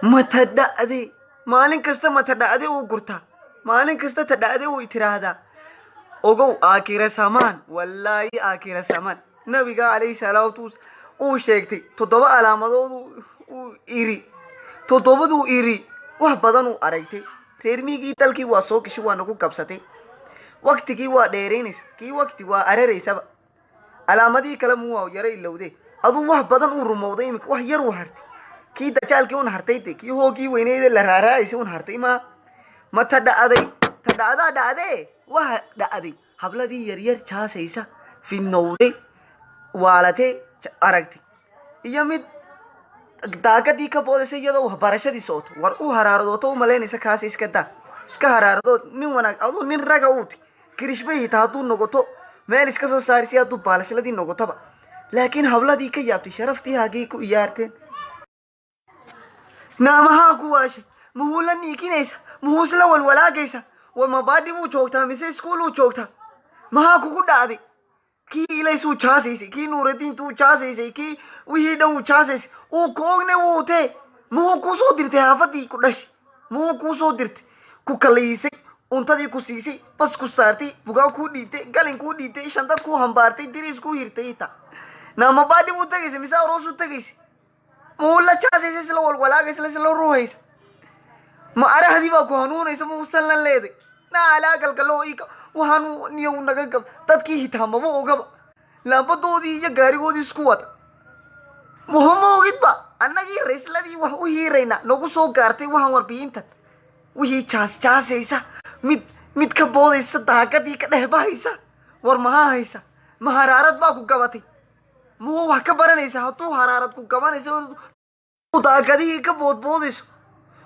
mata dha'ade maalin kasta mata dha'ade uu gurta maalin kasta ta dha'ade uu itiraada ogow aakhira samaan wallaahi aakhira samaan nabiga alayhi salaatu uu sheegtay 7 calaamadood uu iri 7 uu iri wax badan uu aragtay reer miigii dalkii waa soo gashay waa nagu qabsatay waqtigii waa dheereenaysa kii waqti waa araraysa calaamadii kale muu waa yaray ilowday adu wax badan uu rumowday imika wax yar uu hartay kii dajaalkii uu hartay kii hoogii weyneeyay la raaraayay uu hartay ma ta dhacday waa dhacday habladii yar yar jaasaysa finowday waalate aragtay iyo mid daaqadii ka boodaysa iyadoo barashadii sooto war uu haraarado u maleynaysa kaas iska haraarado nin wanaag adu nin raga uuti kirishbay taadu noqoto meel iska soo saarisi adu baalashladii noqotoba laakiin habladii ka yaabtay sharaftii haagii ku iyaarteen naamaha ku waashay muhulan niikinaysa muhusla walwalaagaysa ومبادئ وجوكتا مسي سكول وجوكتا ما كوكو دادي كي إلي سو چاسيسي كي نور الدين تو چاسيسي كي وهي دو چاسيسي او كوغني ووتي مو كوسو ديرتي حافتي كودش مو كوسو ديرتي كو كليسي انتا دي كو سيسي بس كو سارتي بغاو كو ديتي غالين كو ديتي شانتات كو همبارتي ديريس كو هيرتي تا نا مبادئ وتغيسي مسا روسو تغيسي مولا چاسيسي سلو والولاغي سلو روحيسي ما أرى هذي باكو هنون إيسا موسلا ليدي نا علاقة الكلو إيكا وهانو نيو نغاقب تدكي هتاما موغب لابا دودي يا غاريغو دي سكوات مهمو غيبا أنا جي رسلا دي وهو هي رينا نوكو سو غارتي وهان وربين تد وهي چاس إيسا ميد كبول إيسا داكا دي كدهبا إيسا ورمها إيسا مهارارت باكو غباتي مو وحكا بران إيسا هتو حرارت كو غبان إيسا داكا دي كبول إيسا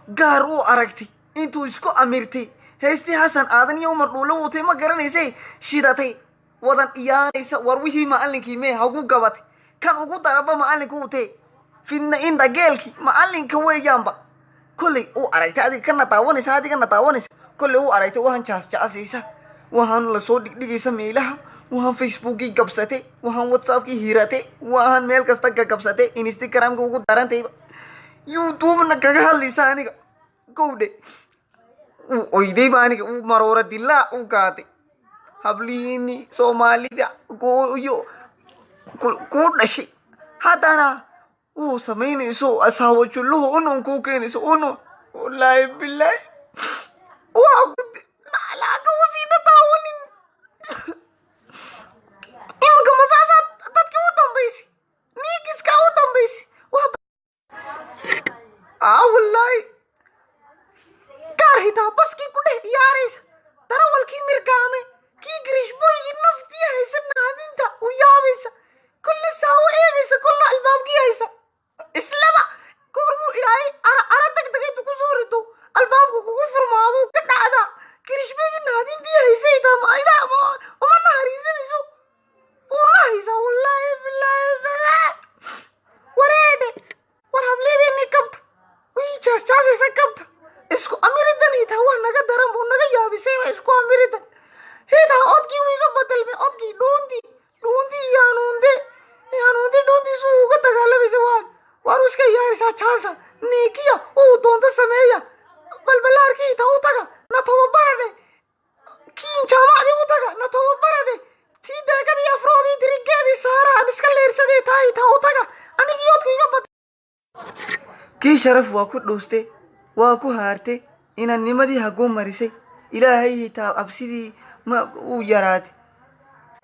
gaar aragtay intuu isku amirtay heestii Hasan aadan iyo Umar dhuulo wutay ma garanaysay shidatay wadan iyaanaysa war wixii macallinkii mee hagu gabatay kan ugu daraba macallinku wutay finna inda geelki macallinka weeyaanba kulli uu aragtay adiga kana taawanaysa kulli uu aragtay waxan jaasaysa waxan la soo dhigaysa meelaha waxan facebookii gabsatay waxan whatsappkii hiiratay waxan meel kasta ka gabsatay instagramka ugu darantay YouTube na kaga hadlaysa aniga gowde oydey baaniga uu maroora dilaa uu qaatay habliini Soomaalida ku dhashay hadana uu sameynayso asaawo julluhu unun ku keenayso unun wallahi billahi waa laga wasiina taawanin imka masaasa dadkii u dambaysi niikiska u dambaysi والله كارهتا بس كي كده ياريس ترى والكي مرقامي كي قريش بوي النفتي هيسا نادينتا ويابيسا كل ساوة ايغيسا كل الباب كي هيسا اسلام كورمو إلهي أرى تك تكسورتو الباب كو فرمامو كنادا قريش بوي نادينتي هيسا يتاما إلا وما نهاريسا نسو ونهيسا والله بالله وريدي ورهب ليدي اني كبت ويجاز إيسا كبت اسكو أميردن هيتا هو نغا درم ونغا يابسيما اسكو أميردن هيتا أدكي ويغا بطل من أدكي دوندي يانوندي دوندي سوغا تغالا بسوان واروشكا يارسا چاسا نيكيا او دوندا سميا بلبلار كي هيتا اوتاغا نتوما برده كين چاما دي اوتاغا نتوما برده تي داغا دي أفرودي دريقا دي سارا نسكا ليرسا دي تا هيتا اوتاغا أني يوتكو يغا بطل كي شرف واكو دوستي واكو هارتي إن النمدي هقوم مرسي إلهي هتا أبسيدي ما ويرات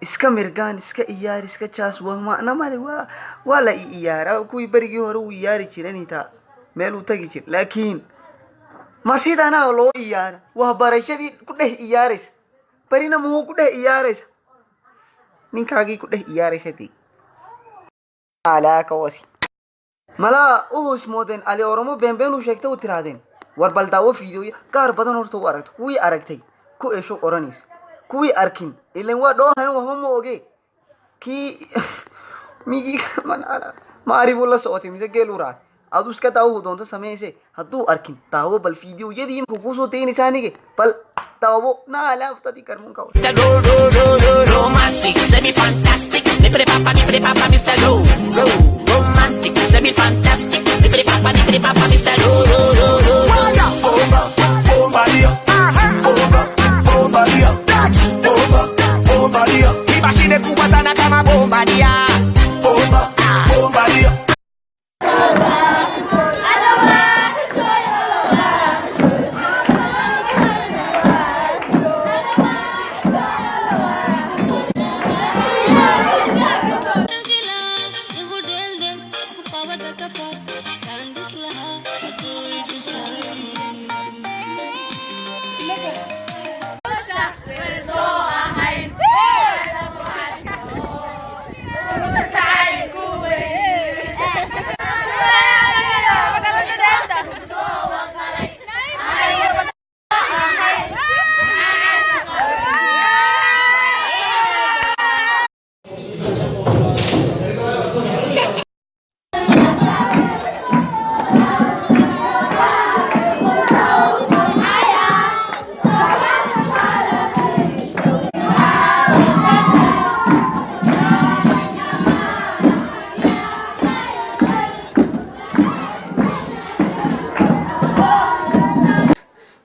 إسكا مرغان إسكا إيار إسكا چاس وما نمالي ولا إيار كوي بريقي هرو إياري چيراني تا ميلو تاقي چير لكن مسيد أنا ولو إيار وهبارشدي كده إياريس برينا مو كده إياريس ننكاقي كده إياريس دي علاك واسي ملا اوس مودن علي اورمو بنبن وشكته وترادين وربلداو فيديو قار بدن horto aragto kuwi aragtay ku eesho oranis kuwi arkin ileen waa dhoohan waxba ooge ki migi manala maari bulla sooti mise geelura adu iska daawo doonto sameeyse haduu arkin daawo bal video yadii ku soo deynaysa anige bal daawo na laaftadi karmun ka romantic semi fantastic ni prepapa Mr. Low romantic semi fantastic ni prepapa Mr. Low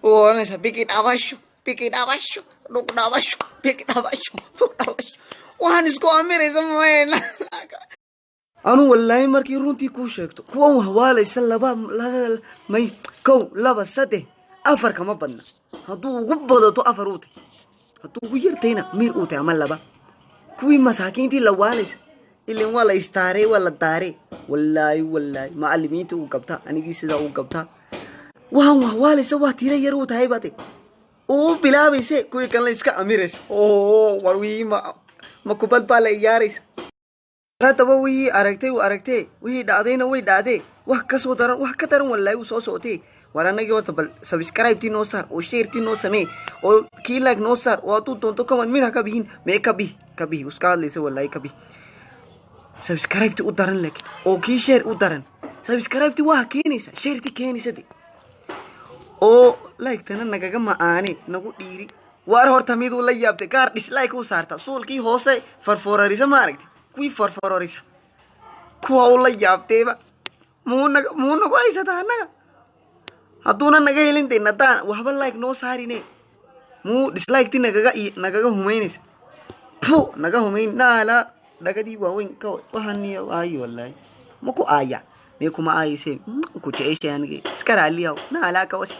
Oh, ano sa pikit awasyo, ruk awasyo, pikit awasyo, ruk awasyo. Waan isku amire samoyen. Anu wallahi markii runtii kuu sheegto kuwan wahwaalaysa may kow laba saddex afar kama badna hadduu ugu badato afar uu tahay hadduu ugu yartayna miir uu tahay ama laba kuwii masaakiintii la waalaysa ileen waa la istaarey waa la daarey wallaahi macallimiinta uu qabtaa anigii sidaa uu qabtaa waxaan wahwaalaysa waa tira yar uu tahay bate uu bilaabayse kuwii kan la iska amiraysa war wii ma kubad baa la iyaaraysa rataba wii aragtay wii dhacdayna way dhacday wax ka soo daran wax ka daran wallahi uu soo socotay war anagii horta bal subscribe tii noo saar oo share tii noo samee oo kii like noo saar oo aad u doonto comment mina ka bihin mee ka bihi uska hadlaysa wallahi ka bihi subscribe tii u daran laakiin oo kii share u daran subscribe tii waa keenaysa share tii keenaysa de oo like tana nagaga macaane nagu dhiiri war horta mid uu la yaabtay gaar dislike uu saarta suulkii hoose farfoorarisa ma aragtay kuwii farfarorisa kuwa uu la yaabtayba muu nagu haysataa annaga hadduuna naga helin dee nadaan waxba like noo saarine muu dislike ti nagaga humaynaysa naga humayn naala dhagadii waaweyn ka waxaniyo aayi wallahi maku aaya mee kuma aayisee ku jeceshay anige iska raaliyaw naala ka wasi